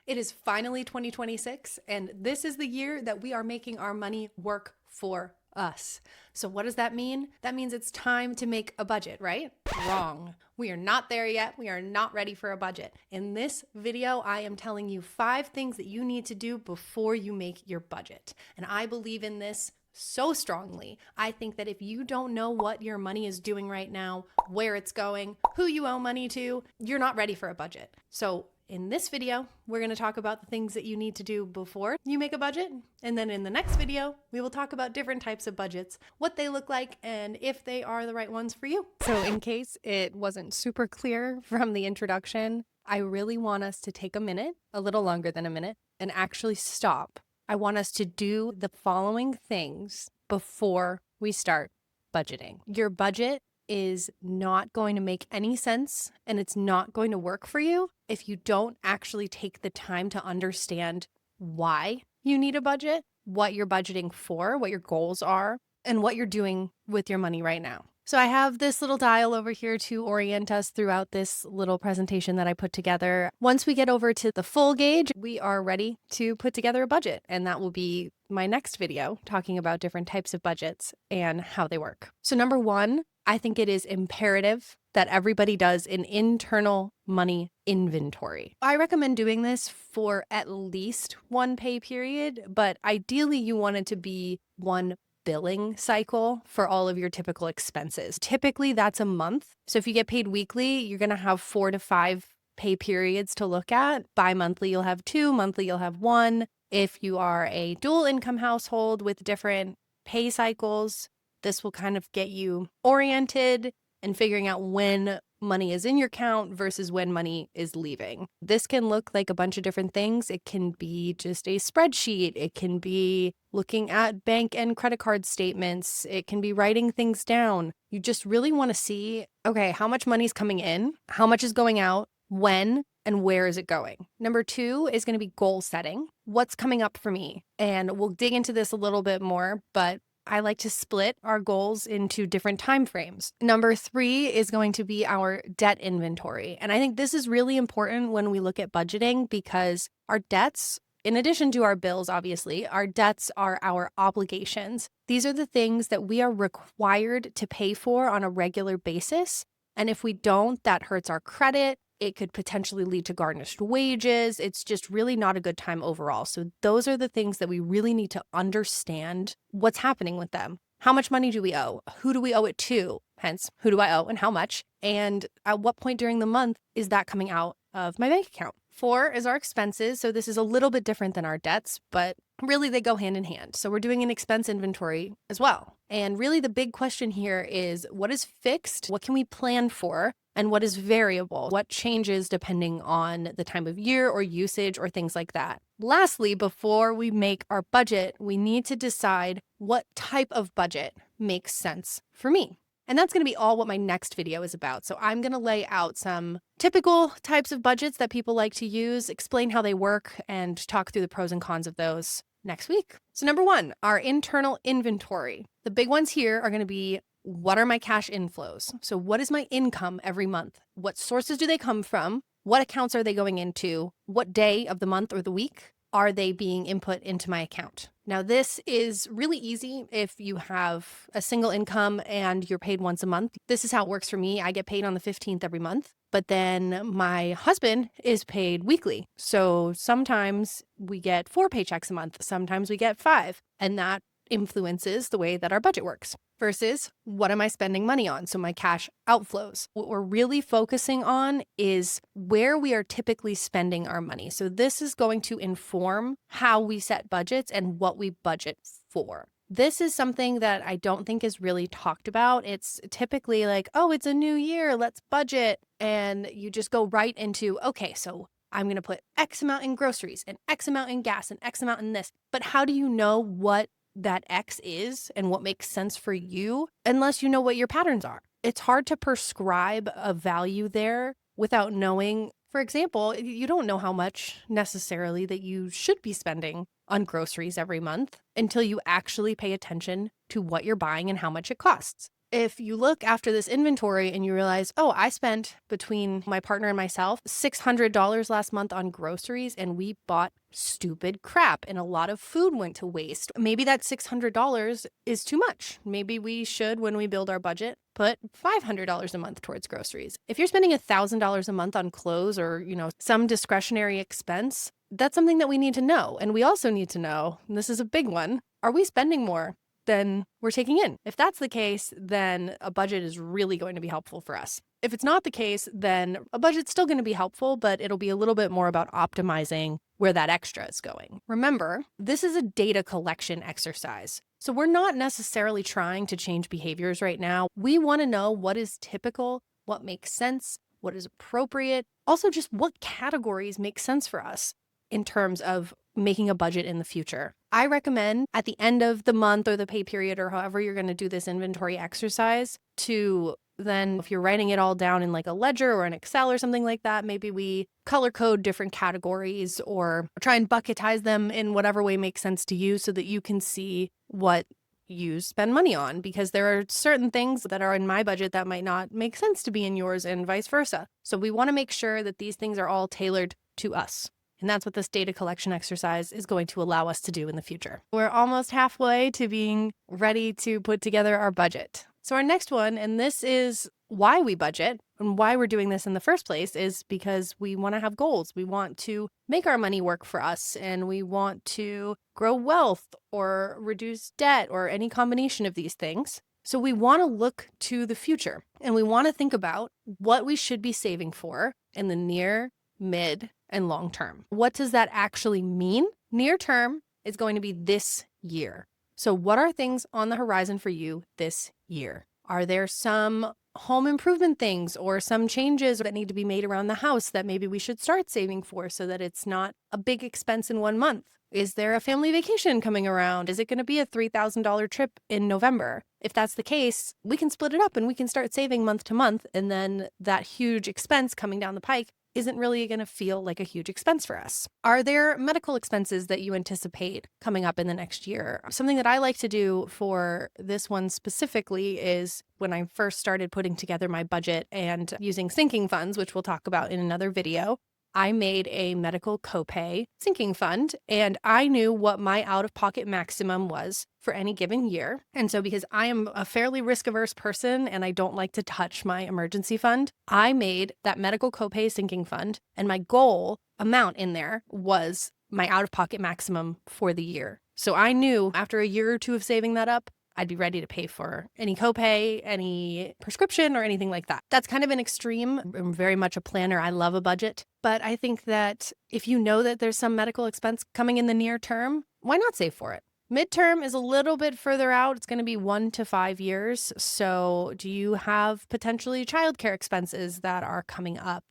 It is finally 2026, and this is the year that we are making our money work for us. So, what does that mean? That means it's time to make a budget, right? Wrong. We are not there yet. We are not ready for a budget. In this video, I am telling you 5 things that you need to do before you make your budget. And I believe in this so strongly. I think that if you don't know what your money is doing right now, where it's going, who you owe money to, you're not ready for a budget. So, in this video, we're going to talk about the things that you need to do before you make a budget. And then in the next video, we will talk about different types of budgets, what they look like, and if they are the right ones for you. So in case it wasn't super clear from the introduction, I really want us to take a minute, a little longer than a minute, and actually stop. I want us to do the following things before we start budgeting. Your budget is not going to make any sense and it's not going to work for you if you don't actually take the time to understand why you need a budget, what you're budgeting for, what your goals are, and what you're doing with your money right now. So I have this little dial over here to orient us throughout this little presentation that I put together. Once we get over to the full gauge, we are ready to put together a budget. And that will be my next video talking about different types of budgets and how they work. So number 1, I think it is imperative that everybody does an internal money inventory. I recommend doing this for at least one pay period, but ideally you want it to be one billing cycle for all of your typical expenses. Typically that's a month. So if you get paid weekly, you're going to have 4 to 5 pay periods to look at. Bi-monthly, you'll have 2, monthly, you'll have 1. If you are a dual income household with different pay cycles, this will kind of get you oriented and figuring out when money is in your account versus when money is leaving. This can look like a bunch of different things. It can be just a spreadsheet. It can be looking at bank and credit card statements. It can be writing things down. You just really want to see, okay, how much money is coming in, how much is going out, when, and where is it going? Number 2 is going to be goal setting. What's coming up for me? And we'll dig into this a little bit more, but I like to split our goals into different time frames. Number 3 is going to be our debt inventory. And I think this is really important when we look at budgeting because our debts, in addition to our bills, obviously, our debts are our obligations. These are the things that we are required to pay for on a regular basis. And if we don't, that hurts our credit. It could potentially lead to garnished wages. It's just really not a good time overall. So those are the things that we really need to understand what's happening with them. How much money do we owe? Who do we owe it to? Hence, who do I owe and how much? And at what point during the month is that coming out of my bank account? 4 is our expenses. So this is a little bit different than our debts, but really they go hand in hand. So we're doing an expense inventory as well. And really the big question here is what is fixed? What can we plan for? And what is variable? What changes depending on the time of year or usage or things like that? Lastly, before we make our budget, we need to decide what type of budget makes sense for me. And that's going to be all what my next video is about. So I'm going to lay out some typical types of budgets that people like to use, explain how they work, and talk through the pros and cons of those next week. So number 1, our internal inventory. The big ones here are going to be, what are my cash inflows? So what is my income every month? What sources do they come from? What accounts are they going into? What day of the month or the week are they being input into my account? Now, this is really easy if you have a single income and you're paid once a month. This is how it works for me. I get paid on the 15th every month, but then my husband is paid weekly. So sometimes we get 4 paychecks a month. Sometimes we get 5. And that influences the way that our budget works versus what am I spending money on? So my cash outflows. What we're really focusing on is where we are typically spending our money. So this is going to inform how we set budgets and what we budget for. This is something that I don't think is really talked about. It's typically like, oh, it's a new year, let's budget. And you just go right into, okay, so I'm going to put X amount in groceries and X amount in gas and X amount in this. But how do you know what that X is and what makes sense for you unless you know what your patterns are? It's hard to prescribe a value there without knowing. For example, you don't know how much necessarily that you should be spending on groceries every month until you actually pay attention to what you're buying and how much it costs. If you look after this inventory and you realize, oh, I spent between my partner and myself $600 last month on groceries and we bought stupid crap and a lot of food went to waste. Maybe that $600 is too much. Maybe we should, when we build our budget, put $500 a month towards groceries. If you're spending $1,000 a month on clothes or, some discretionary expense, that's something that we need to know. And we also need to know, and this is a big one, are we spending more than we're taking in? If that's the case, then a budget is really going to be helpful for us. If it's not the case, then a budget's still going to be helpful, but it'll be a little bit more about optimizing where that extra is going. Remember, this is a data collection exercise. So we're not necessarily trying to change behaviors right now. We want to know what is typical, what makes sense, what is appropriate, also just what categories make sense for us in terms of making a budget in the future. I recommend at the end of the month or the pay period or however you're going to do this inventory exercise to then, if you're writing it all down in like a ledger or an Excel or something like that, maybe we color code different categories or try and bucketize them in whatever way makes sense to you so that you can see what you spend money on, because there are certain things that are in my budget that might not make sense to be in yours and vice versa. So we want to make sure that these things are all tailored to us. And that's what this data collection exercise is going to allow us to do in the future. We're almost halfway to being ready to put together our budget. So our next one, and this is why we budget and why we're doing this in the first place, is because we want to have goals. We want to make our money work for us, and we want to grow wealth or reduce debt or any combination of these things. So we want to look to the future, and we want to think about what we should be saving for in the near, mid, and long term. What does that actually mean? Near term is going to be this year. So what are things on the horizon for you this year? Are there some home improvement things or some changes that need to be made around the house that maybe we should start saving for so that it's not a big expense in 1 month? Is there a family vacation coming around? Is it going to be a $3,000 trip in November? If that's the case, we can split it up and we can start saving month to month. And then that huge expense coming down the pike isn't really going to feel like a huge expense for us. Are there medical expenses that you anticipate coming up in the next year? Something that I like to do for this one specifically is when I first started putting together my budget and using sinking funds, which we'll talk about in another video, I made a medical copay sinking fund, and I knew what my out-of-pocket maximum was for any given year. And so because I am a fairly risk-averse person and I don't like to touch my emergency fund, I made that medical copay sinking fund, and my goal amount in there was my out-of-pocket maximum for the year. So I knew after a year or two of saving that up, I'd be ready to pay for any copay, any prescription, or anything like that. That's kind of an extreme. I'm very much a planner. I love a budget. But I think that if you know that there's some medical expense coming in the near term, why not save for it? Midterm is a little bit further out. It's going to be 1 to 5 years. So do you have potentially childcare expenses that are coming up?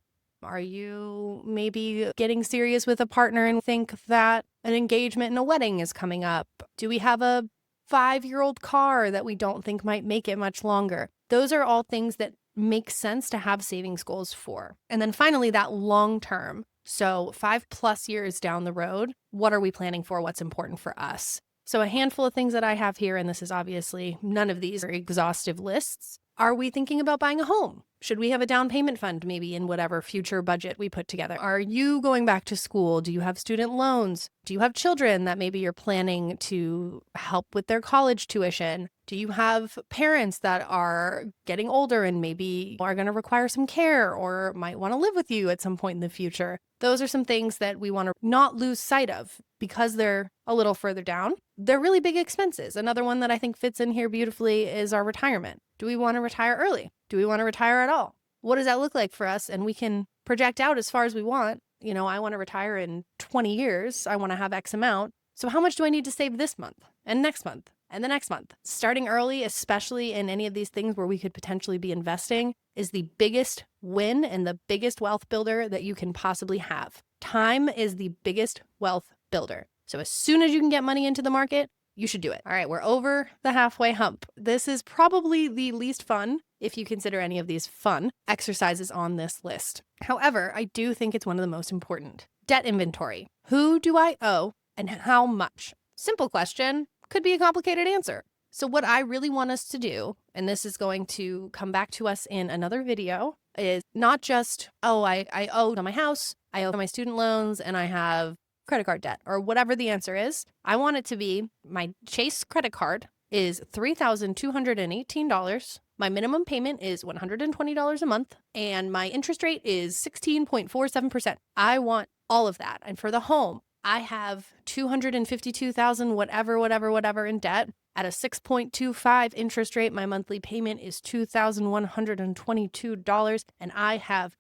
Are you maybe getting serious with a partner and think that an engagement and a wedding is coming up? Do we have a 5-year-old car that we don't think might make it much longer? Those are all things that make sense to have savings goals for. And then finally, that long term. So 5+ years down the road, what are we planning for? What's important for us? So a handful of things that I have here, and this is obviously none of these are exhaustive lists. Are we thinking about buying a home? Should we have a down payment fund maybe in whatever future budget we put together? Are you going back to school? Do you have student loans? Do you have children that maybe you're planning to help with their college tuition? Do you have parents that are getting older and maybe are going to require some care or might want to live with you at some point in the future? Those are some things that we want to not lose sight of because they're a little further down. They're really big expenses. Another one that I think fits in here beautifully is our retirement. Do we want to retire early? Do we want to retire at all? What does that look like for us? And we can project out as far as we want. I want to retire in 20 years. I want to have X amount. So how much do I need to save this month and next month and the next month? Starting early, especially in any of these things where we could potentially be investing, is the biggest win and the biggest wealth builder that you can possibly have. Time is the biggest wealth builder. So as soon as you can get money into the market, you should do it. All right, we're over the halfway hump. This is probably the least fun, if you consider any of these fun, exercises on this list. However, I do think it's one of the most important. Debt inventory. Who do I owe and how much? Simple question, could be a complicated answer. So what I really want us to do, and this is going to come back to us in another video, is not just, oh, I owe on my house, I owe my student loans, and I have credit card debt, or whatever the answer is. I want it to be my Chase credit card is $3,218. My minimum payment is $120 a month, and my interest rate is 16.47%. I want all of that. And for the home, I have $252,000, whatever in debt. At a 6.25 interest rate, my monthly payment is $2,122, and I have,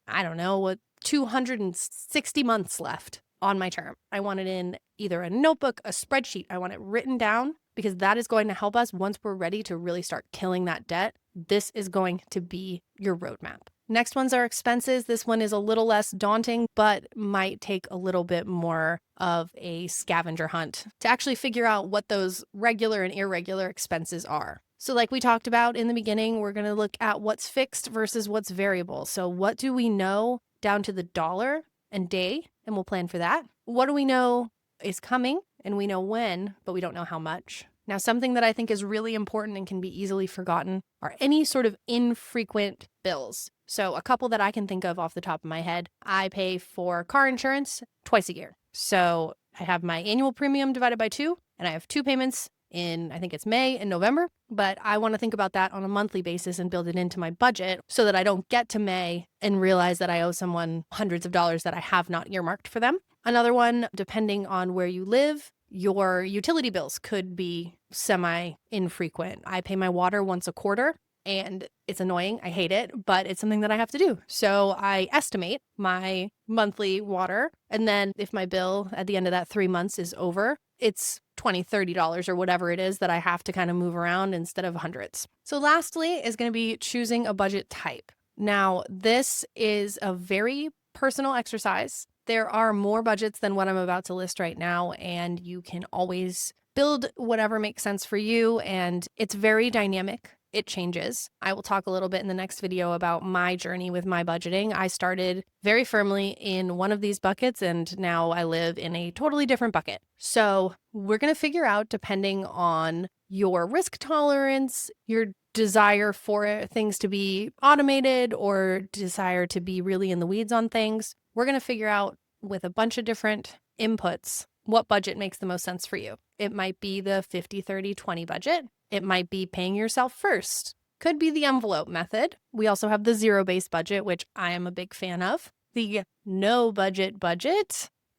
260 months left on my term. I want it in either a notebook, a spreadsheet. I want it written down, because that is going to help us once we're ready to really start killing that debt. This is going to be your roadmap. Next one's our expenses. This one is a little less daunting, but might take a little bit more of a scavenger hunt to actually figure out what those regular and irregular expenses are. So like we talked about in the beginning, we're going to look at what's fixed versus what's variable. So what do we know down to the dollar and day, and we'll plan for that. What do we know is coming, and we know when, but we don't know how much. Now, something that I think is really important and can be easily forgotten are any sort of infrequent bills. So a couple that I can think of off the top of my head, I pay for car insurance twice a year. So I have my annual premium divided by 2, and I have 2 payments in, I think it's May and November, but I want to think about that on a monthly basis and build it into my budget so that I don't get to May and realize that I owe someone hundreds of dollars that I have not earmarked for them. Another one, depending on where you live, your utility bills could be semi-infrequent. I pay my water once a quarter, and it's annoying. I hate it, but it's something that I have to do. So I estimate my monthly water, and then if my bill at the end of that 3 months is over, it's $20, $30 or whatever it is that I have to kind of move around instead of hundreds. So lastly is going to be choosing a budget type. Now, this is a very personal exercise. There are more budgets than what I'm about to list right now, and you can always build whatever makes sense for you, and it's very dynamic. It changes. I will talk a little bit in the next video about my journey with my budgeting. I started very firmly in one of these buckets, and now I live in a totally different bucket. So we're going to figure out, depending on your risk tolerance, your desire for things to be automated or desire to be really in the weeds on things, we're going to figure out with a bunch of different inputs what budget makes the most sense for you. It might be the 50-30-20 budget. It might be paying yourself first. Could be the envelope method. We also have the zero-based budget, which I am a big fan of. The no budget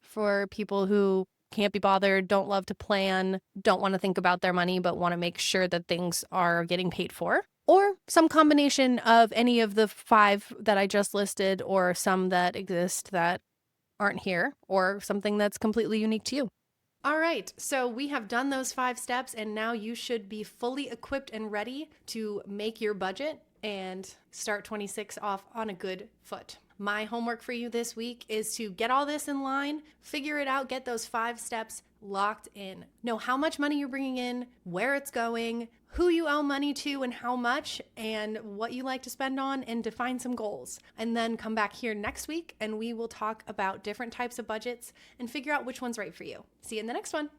for people who can't be bothered, don't love to plan, don't want to think about their money, but want to make sure that things are getting paid for. Or some combination of any of the 5 that I just listed, or some that exist that aren't here, or something that's completely unique to you. All right, so we have done those 5 steps, and now you should be fully equipped and ready to make your budget and start 26 off on a good foot. My homework for you this week is to get all this in line, figure it out, get those 5 steps locked in. Know how much money you're bringing in, where it's going, who you owe money to and how much, and what you like to spend on, and define some goals. And then come back here next week and we will talk about different types of budgets and figure out which one's right for you. See you in the next one.